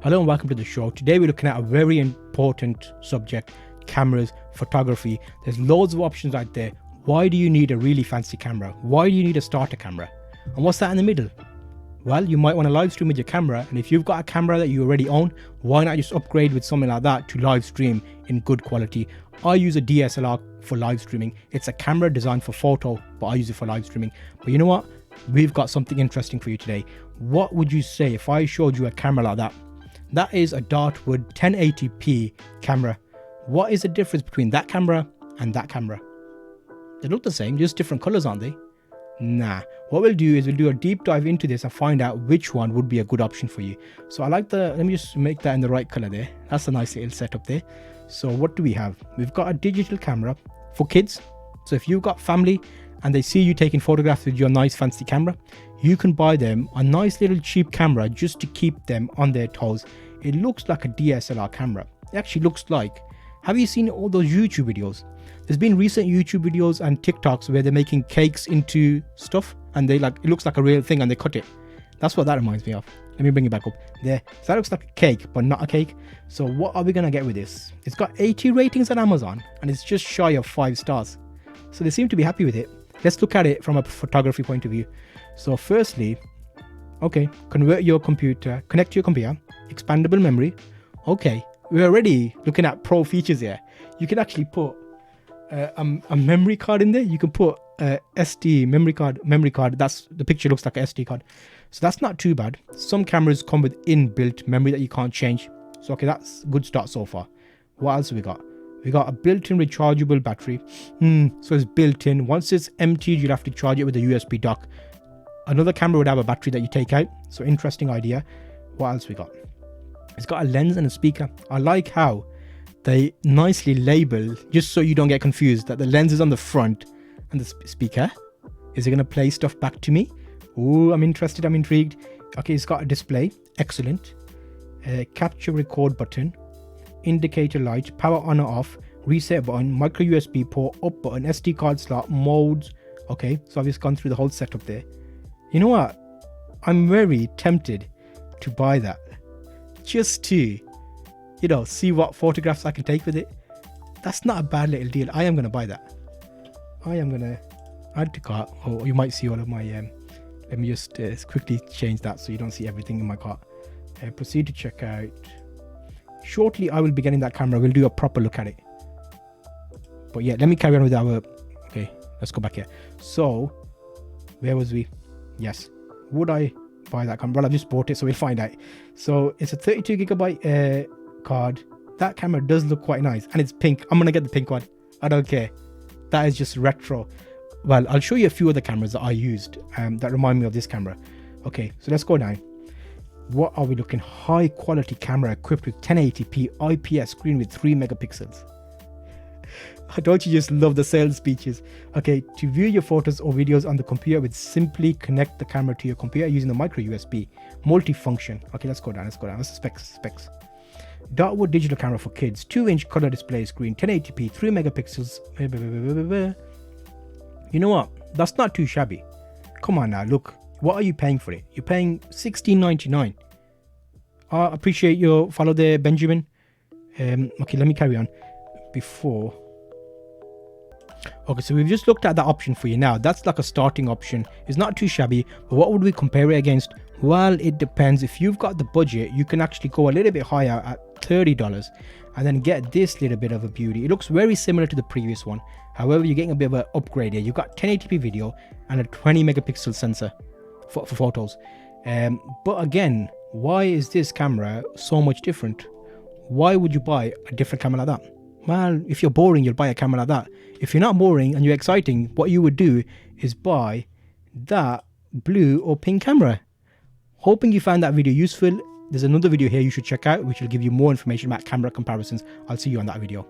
Hello and welcome to the show. Today we're looking at a very important subject, cameras, photography. There's loads of options out there. Why do you need a really fancy camera? Why do you need a starter camera? And what's that in the middle? Well, you might want to live stream with your camera, and if you've got a camera that you already own, why not just upgrade with something like that to live stream in good quality? I use a DSLR for live streaming. It's a camera designed for photo, but I use it for live streaming. But you know what? We've got something interesting for you today. What would you say if I showed you a camera like that? That is a Dartwood 1080p camera. What is the difference between that camera and that camera? They look the same, just different colors, aren't they? Nah. What we'll do is we'll do a deep dive into this and find out which one would be a good option for you. So I like let me just make that in the right color there. That's a nice little setup there. So what do we have? We've got a digital camera for kids. So if you've got family and they see you taking photographs with your nice fancy camera, you can buy them a nice little cheap camera just to keep them on their toes. It looks like a DSLR camera. It actually looks like, have you seen all those YouTube videos? There's been recent YouTube videos and TikToks where they're making cakes into stuff and it looks like a real thing and they cut it. That's what that reminds me of. Let me bring it back up there. So that looks like a cake, but not a cake. So what are we gonna get with this? It's got 80 ratings on Amazon and it's just shy of 5 stars. So they seem to be happy with it. Let's look at it from a photography point of view. So firstly, okay, connect to your computer, expandable memory. Okay, we're already looking at pro features here. You can actually put a memory card in there. You can put a SD memory card. That's the picture looks like an SD card. So that's not too bad. Some cameras come with inbuilt memory that you can't change. So okay, that's a good start so far. What else have we got? We got a built-in rechargeable battery. So it's built in. Once it's emptied, you'll have to charge it with a USB dock. Another camera would have a battery that you take out. So interesting idea. What else we got? It's got a lens and a speaker. I like how they nicely label, just so you don't get confused, that the lens is on the front and the speaker. Is it going to play stuff back to me? Oh, I'm interested. I'm intrigued. Okay, it's got a display. Excellent. Capture record button. Indicator light. Power on or off. Reset button. Micro USB port. Up button. SD card slot. Modes. Okay, so I've just gone through the whole setup there. You know what? I'm very tempted to buy that. Just to, see what photographs I can take with it. That's not a bad little deal. I am going to buy that. I am going to add to cart. Oh, you might see all of my, let me just quickly change that so you don't see everything in my cart. Proceed to check out. Shortly, I will be getting that camera. We'll do a proper look at it. But yeah, let me carry on with our, okay, let's go back here. So, where was we? Yes. Would I buy that camera? Well, I've just bought it, so we'll find out. So it's a 32 gigabyte card. That camera does look quite nice, and it's pink. I'm gonna get the pink one. I don't care. That is just retro. Well, I'll show you a few other cameras that I used that remind me of this camera. Okay, so let's go down. What are we looking? High quality camera equipped with 1080p IPS screen with 3 megapixels. Don't you just love the sales speeches? Okay, to view your photos or videos on the computer, with simply connect the camera to your computer using the micro USB. Multifunction. Okay, let's go down. What's the specs? Dartwood digital camera for kids. 2-inch color display screen. 1080p. 3 megapixels. You know what? That's not too shabby. Come on now, look. What are you paying for it? You're paying $16.99. I appreciate your follow there, Benjamin. Okay, let me carry on. Okay, so we've just looked at that option for you now. That's like a starting option. It's not too shabby, but what would we compare it against? Well, it depends. If you've got the budget, you can actually go a little bit higher at $30 and then get this little bit of a beauty. It looks very similar to the previous one. However, you're getting a bit of an upgrade here. You've got 1080p video and a 20 megapixel sensor for photos. But again, why is this camera so much different? Why would you buy a different camera like that? Well, if you're boring, you'll buy a camera like that. If you're not boring and you're exciting, what you would do is buy that blue or pink camera. Hoping you found that video useful. There's another video here you should check out, which will give you more information about camera comparisons. I'll see you on that video.